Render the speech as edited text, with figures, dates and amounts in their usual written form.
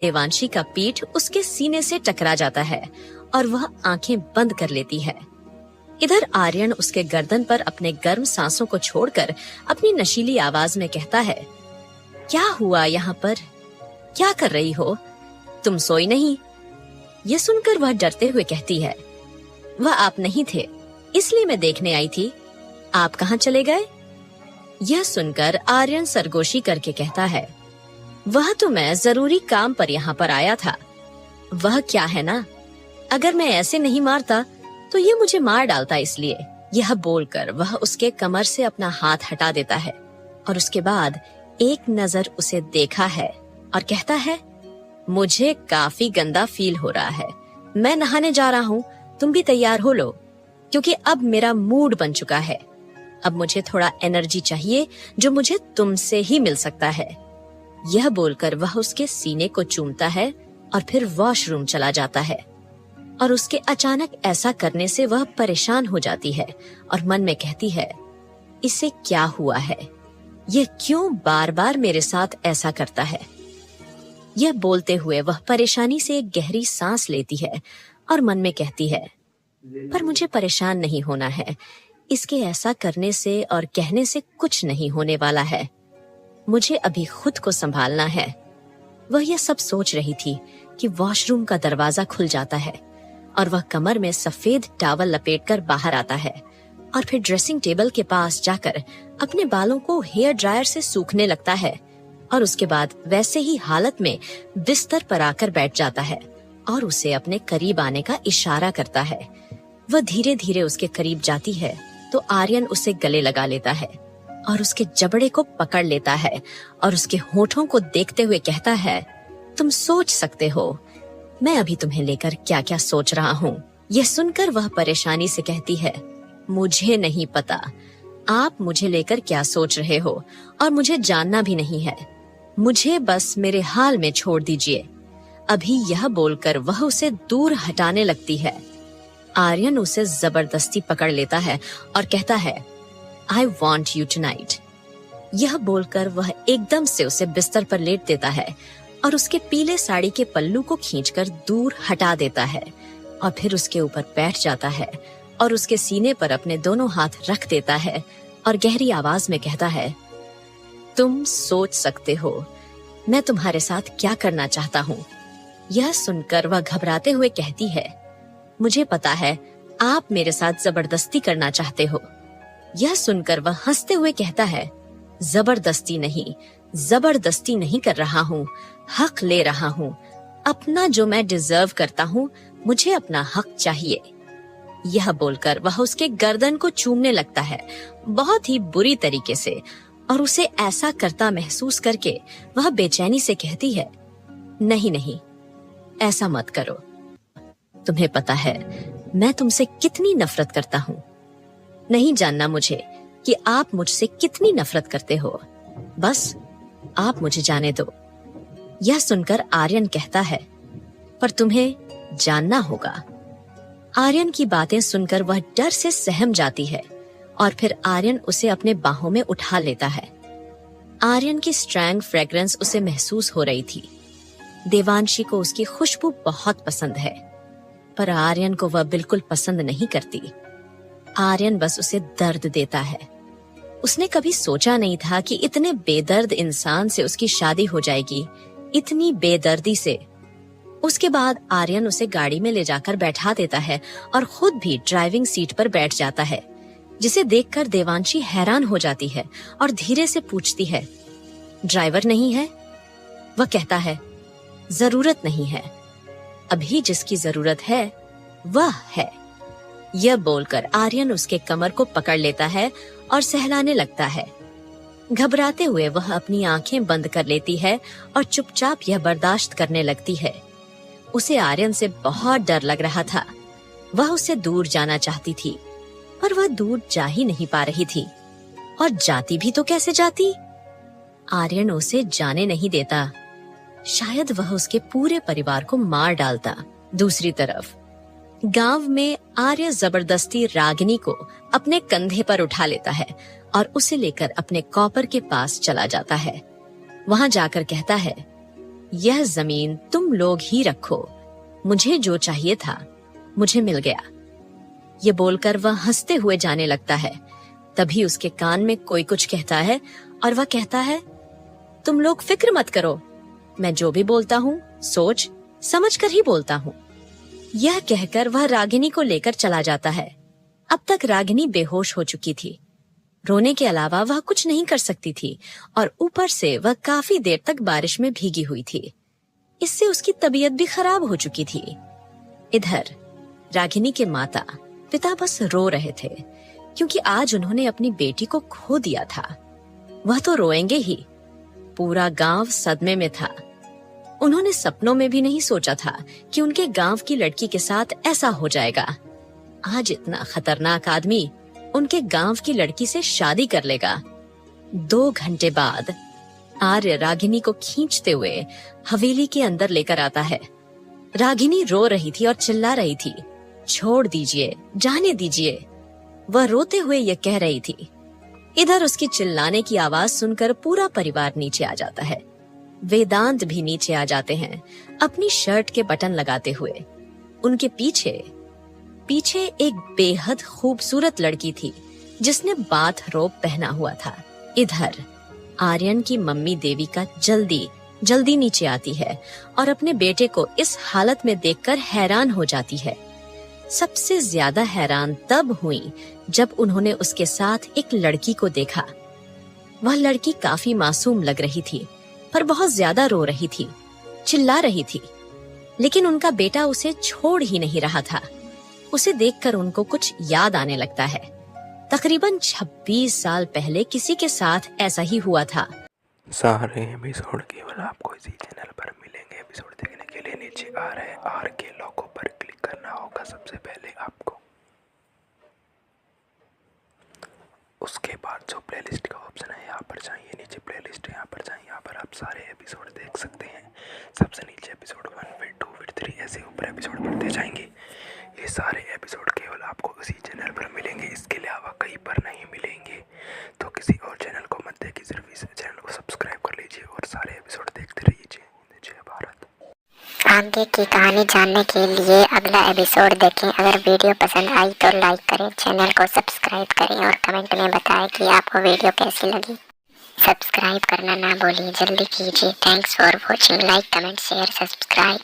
देवांशी का पीठ उसके सीने से टकरा जाता है और वह आंखें बंद कर लेती है। इधर आर्यन उसके गर्दन पर अपने गर्म सांसों को छोड़कर अपनी नशीली आवाज में कहता है, क्या हुआ यहाँ पर? क्या कर रही हो? तुम सोई नहीं? ये सुनकर वह डरते हुए कहती है, वह आप नहीं थे, इसलिए मैं देखने आई थी। आप कहाँ चले गए? यह सुनकर आर्यन सरगोशी करके कहता है, वह तो मैं जरूरी काम पर यहाँ पर आया था। वह क्या है ना, अगर मैं ऐसे नहीं मारता तो ये मुझे मार डालता, इसलिए। यह बोलकर वह उसके कमर से अपना हाथ हटा देता है और उसके बाद एक नजर उसे देखा है और कहता है, मुझे काफी गंदा फील हो रहा है, मैं नहाने जा रहा हूँ, तुम भी तैयार हो लो, क्योंकि अब मेरा मूड बन चुका है। अब मुझे थोड़ा एनर्जी चाहिए जो मुझे तुमसे ही मिल सकता है। यह बोलकर वह उसके सीने को चूमता है और फिर वॉशरूम चला जाता है। और उसके अचानक ऐसा करने से वह परेशान हो जाती है और मन में कहती है, इसे क्या हुआ है? यह क्यों बार बार मेरे साथ ऐसा करता है? यह बोलते हुए वह परेशानी से एक गहरी सांस लेती है और मन में कहती है, पर मुझे परेशान नहीं होना है, इसके ऐसा करने से और कहने से कुछ नहीं होने वाला है। मुझे अभी खुद को संभालना है। वह यह सब सोच रही थी कि वॉशरूम का दरवाजा खुल जाता है और वह कमर में सफेद टॉवल लपेटकर बाहर आता है और फिर ड्रेसिंग टेबल के पास जाकर अपने बालों को हेयर ड्रायर से सूखने लगता है और उसके बाद वैसे ही हालत में बिस्तर पर आकर बैठ जाता है और उसे अपने करीब आने का इशारा करता है। वह धीरे धीरे उसके करीब जाती है तो आर्यन उसे गले लगा लेता है और उसके जबड़े को पकड़ लेता है और उसके होठों को देखते हुए कहता है, तुम सोच सकते हो मैं अभी तुम्हें लेकर क्या क्या सोच रहा हूँ। यह सुनकर वह परेशानी से कहती है, मुझे नहीं पता आप मुझे लेकर क्या सोच रहे हो और मुझे जानना भी नहीं है, मुझे बस मेरे हाल में छोड़ दीजिए। अभी यह बोलकर वह उसे दूर हटाने लगती है। आर्यन उसे जबरदस्ती पकड़ लेता है और कहता है, I want you tonight। यह बोलकर वह एकदम से उसे बिस्तर पर लेट देता है और उसके पीले साड़ी के पल्लू को खींचकर दूर हटा देता है और फिर उसके ऊपर बैठ जाता है और उसके सीने पर अपने दोनों हाथ रख देता है और गहरी आवाज में कहता है, तुम सोच सकते हो मैं तुम्हारे साथ क्या करना चाहता हूँ। यह सुनकर वह घबराते हुए कहती है, मुझे पता है आप मेरे साथ जबरदस्ती करना चाहते हो। यह सुनकर वह हंसते हुए कहता है, जबरदस्ती नहीं कर रहा हूँ, हक ले रहा हूँ, अपना जो मैं डिजर्व करता हूँ, मुझे अपना हक चाहिए। यह बोलकर वह उसके गर्दन को चूमने लगता है बहुत ही बुरी तरीके से और उसे ऐसा करता महसूस करके वह बेचैनी से कहती है, नहीं, ऐसा मत करो। तुम्हें पता है मैं तुमसे कितनी नफरत करता हूँ। नहीं जानना मुझे कि आप मुझसे कितनी नफरत करते हो, बस आप मुझे जाने दो। यह सुनकर आर्यन कहता है, पर तुम्हें जानना होगा। आर्यन की बातें सुनकर वह डर से सहम जाती है और फिर आर्यन उसे अपने बाहों में उठा लेता है। आर्यन की स्ट्रॉन्ग फ्रेग्रेंस उसे महसूस हो रही थी। देवांशी को उसकी खुशबू बहुत पसंद है, पर आर्यन को वह बिल्कुल पसंद नहीं करती। आर्यन बस उसे दर्द देता है। उसने कभी सोचा नहीं था कि इतने बेदर्द इंसान से उसकी शादी हो जाएगी, इतनी बेदर्दी से। उसके बाद आर्यन उसे गाड़ी में ले जाकर बैठा देता है और खुद भी ड्राइविंग सीट पर बैठ जाता है, जिसे देखकर देवांशी हैरान हो जाती है और धीरे से पूछती है, ड्राइवर नहीं है? वह कहता है, जरूरत नहीं है, अभी जिसकी जरूरत है वह है। यह बोलकर आर्यन उसके कमर को पकड़ लेता है और सहलाने लगता है। घबराते हुए वह अपनी आंखें बंद कर लेती है और चुपचाप यह बर्दाश्त करने लगती है। उसे आर्यन से बहुत डर लग रहा था। वह उससे दूर जाना चाहती थी, पर वह दूर जा ही नहीं पा रही थी, और जाती भी तो कैसे जाती? आर्यन उसे जाने नहीं देता। शायद वह उसके पूरे परिवार को मार डालता। दूसरी तरफ गांव में आर्य जबरदस्ती रागिनी को अपने कंधे पर उठा लेता है और उसे लेकर अपने कॉपर के पास चला जाता है। वहां जाकर कहता है, यह जमीन तुम लोग ही रखो, मुझे जो चाहिए था मुझे मिल गया। ये बोलकर वह हंसते हुए जाने लगता है। तभी उसके कान में कोई कुछ कहता है और वह कहता है, तुम लोग फिक्र मत करो, मैं जो भी बोलता हूँ सोच समझ कर ही बोलता हूँ। यह कहकर वह रागिनी को लेकर चला जाता है। अब तक रागिनी बेहोश हो चुकी थी। रोने के अलावा वह कुछ नहीं कर सकती थी और ऊपर से वह काफी देर तक बारिश में भीगी हुई थी। इससे उसकी तबीयत भी खराब हो चुकी थी। इधर रागिनी के माता पिता बस रो रहे थे, क्योंकि आज उन्होंने अपनी बेटी को खो दिया था। वह तो रोएंगे ही। पूरा गांव सदमे में था। उन्होंने सपनों में भी नहीं सोचा था कि उनके गांव की लड़की के साथ ऐसा हो जाएगा। आज इतना खतरनाक आदमी उनके गांव की लड़की से शादी कर लेगा। 2 घंटे बाद आर्य रागिनी को खींचते हुए हवेली के अंदर लेकर आता है। रागिनी रो रही थी और चिल्ला रही थी, छोड़ दीजिए, जाने दीजिए। वह रोते हुए ये कह रही थी। इधर उसकी चिल्लाने की आवाज सुनकर पूरा परिवार नीचे आ जाता है। वेदांत भी नीचे आ जाते हैं, अपनी शर्ट के बटन लगाते हुए। उनके पीछे एक बेहद खूबसूरत लड़की थी जिसने बाथ रोब पहना हुआ था। इधर आर्यन की मम्मी देविका जल्दी नीचे आती है और अपने बेटे को इस हालत में देखकर हैरान हो जाती है। सबसे ज्यादा हैरान तब हुई जब उन्होंने उसके साथ एक लड़की को देखा। वह लड़की काफी मासूम लग रही थी, पर बहुत ज्यादा रो रही थी, चिल्ला रही थी। लेकिन उनका बेटा उसे छोड़ ही नहीं रहा था। उसे देखकर उनको कुछ याद आने लगता है। तकरीबन 26 साल पहले किसी के साथ ऐसा ही हुआ था। सारे एपिसोड केवल आपको इसी चैनल पर मिलेंगे। एपिसोड देखने के लिए नीचे आ रहे आर के लोगो पर क्लिक करना होगा सबसे पहले आपको। उसके बाद जो प्लेलिस्ट का ऑप्शन है यहाँ पर जाइए, नीचे प्लेलिस्ट है यहाँ पर जाइए। यहाँ पर आप सारे एपिसोड देख सकते हैं। सबसे नीचे एपिसोड 1 फिर 2 फिर 3 ऐसे ऊपर एपिसोड बढ़ते जाएंगे। ये सारे एपिसोड केवल आपको उसी चैनल पर मिलेंगे, इसके अलावा कहीं पर नहीं मिलेंगे। तो किसी और चैनल को मत देखिए, सिर्फ इस चैनल को सब्सक्राइब कर लीजिए और सारे एपिसोड देखते रहिए। जय भारत। आगे की कहानी जानने के लिए अगला एपिसोड देखें। अगर वीडियो पसंद आई तो लाइक करें, चैनल को सब्सक्राइब करें और कमेंट में बताएं कि आपको वीडियो कैसी लगी। सब्सक्राइब करना ना भूलिए, जल्दी कीजिए। Thanks for watching. Like, comment, share, subscribe.